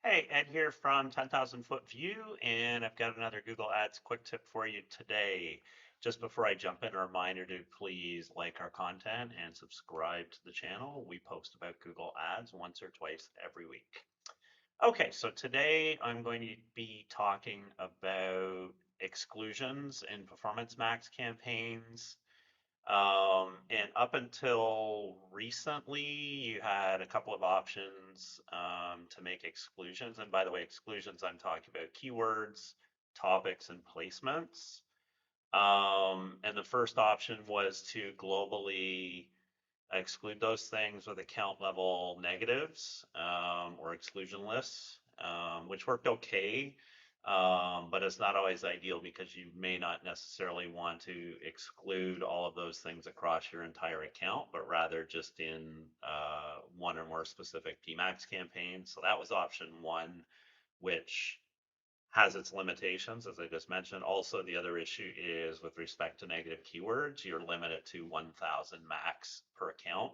Hey, Ed here from 10,000 Foot View, and I've got another Google Ads quick tip for you today. Just before I jump in, a reminder to please like our content and subscribe to the channel. We post about Google Ads once or twice every week. Okay, so today I'm going to be talking about exclusions in Performance Max campaigns. And up until recently, you had a couple of options to make exclusions. And by the way, exclusions, I'm talking about keywords, topics, and placements. And the first option was to globally exclude those things with account level negatives or exclusion lists, which worked okay. But it's not always ideal because you may not necessarily want to exclude all of those things across your entire account, but rather just in one or more specific PMAX campaigns. So that was option one, which has its limitations, as I just mentioned. Also, the other issue is with respect to negative keywords, you're limited to 1,000 max per account.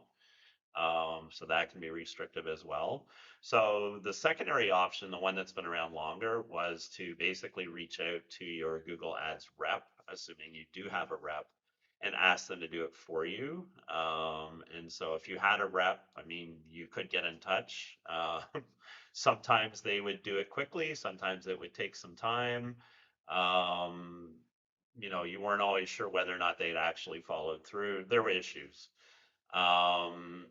So that can be restrictive as well. So the secondary option, the one that's been around longer, was to basically reach out to your Google Ads rep, assuming you do have a rep, and ask them to do it for you. And so if you had a rep, I mean, you could get in touch. Sometimes they would do it quickly, sometimes it would take some time. Um, you weren't always sure whether or not they'd actually followed through. There were issues.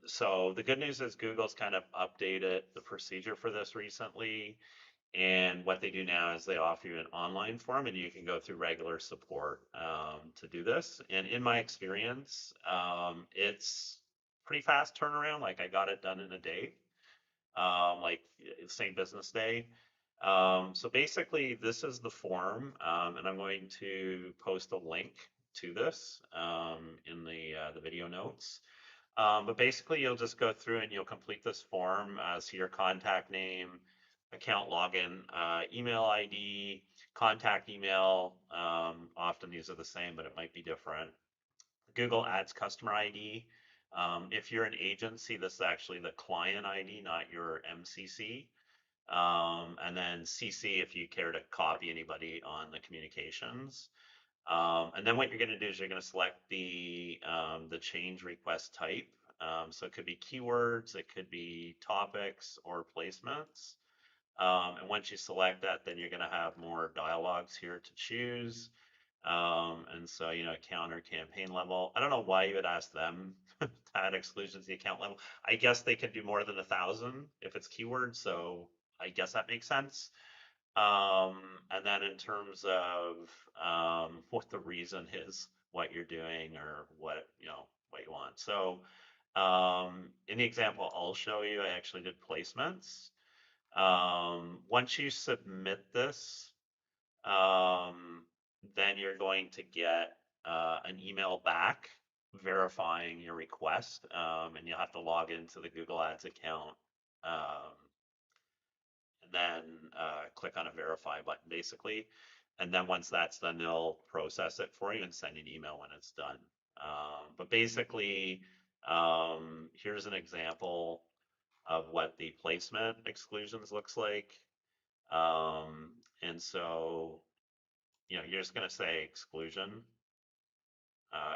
So the good news is Google's kind of updated the procedure for this recently. And what they do now is they offer you an online form and you can go through regular support to do this. And in my experience, it's pretty fast turnaround. Like I got it done in a day, like same business day. So basically, this is the form, and I'm going to post a link to this in the video notes. But basically, you'll just go through and you'll complete this form. So your contact name, account login, email ID, contact email. Often these are the same, but it might be different. Google Ads customer ID. If you're an agency, this is actually the client ID, not your MCC. And then CC if you care to copy anybody on the communications. And then what you're going to do is you're going to select the change request type. So it could be keywords, it could be topics or placements. And once you select that, then you're going to have more dialogues here to choose. And so, account or campaign level. I don't know why you would ask them to add exclusions to the account level. I guess they can do more than 1,000 if it's keywords. So I guess that makes sense. Um, and then in terms of what the reason is, what you're doing, or what you want. So in the example I'll show you, I actually did placements. Once you submit this, um, then you're going to get an email back verifying your request, and you'll have to log into the Google Ads account. Um, and then click on a verify button basically. And then once that's done, they'll process it for you and send you an email when it's done. But basically, here's an example of what the placement exclusions looks like. And so, you're just going to say exclusion,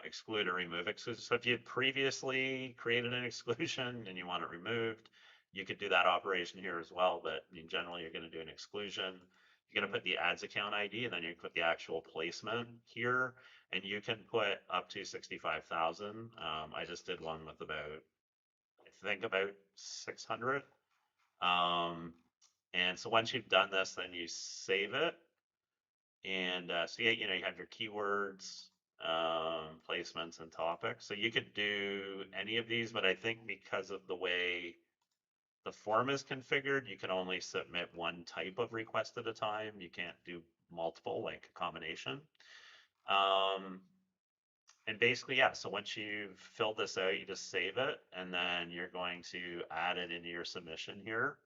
exclude or remove exclusion. So if you had previously created an exclusion and you want it removed, you could do that operation here as well. But in general, you're going to do an exclusion. You're going to put the ads account ID and then you put the actual placement here. And you can put up to 65,000. I just did one with I think about 600. Um, and so once you've done this, then you save it. And so yeah, you have your keywords, placements, and topics. So you could do any of these, but I think because of the way the form is configured, you can only submit one type of request at a time. You can't do multiple, like a combination. Um, and basically, yeah, so once you've filled this out, you just save it, and then you're going to add it into your submission here.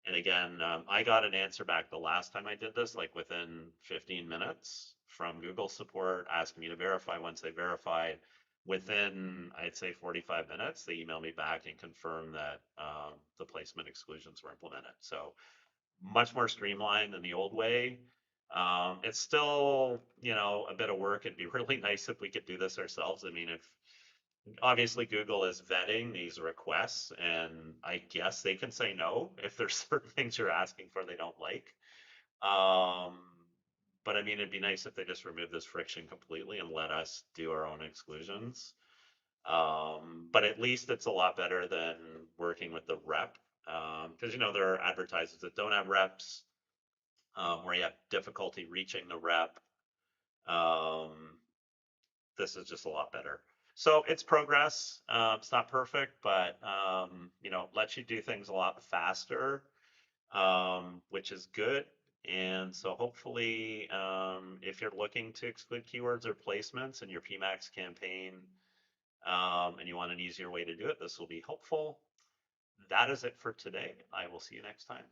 And again, I got an answer back the last time I did this, like within 15 minutes from Google support asking me to verify. Once they verified, within, I'd say 45 minutes, they emailed me back and confirmed that the placement exclusions were implemented. So much more streamlined than the old way. It's still, a bit of work. It'd be really nice if we could do this ourselves. I mean, if obviously Google is vetting these requests, and I guess they can say no if there's certain things you're asking for they don't like. Um, but I mean, it'd be nice if they just remove this friction completely and let us do our own exclusions. But at least it's a lot better than working with the rep. Because there are advertisers that don't have reps, where you have difficulty reaching the rep. Um, this is just a lot better. So it's progress. It's not perfect, but lets you do things a lot faster, which is good. And so hopefully, if you're looking to exclude keywords or placements in your PMAX campaign, and you want an easier way to do it, this will be helpful. That is it for today. I will see you next time.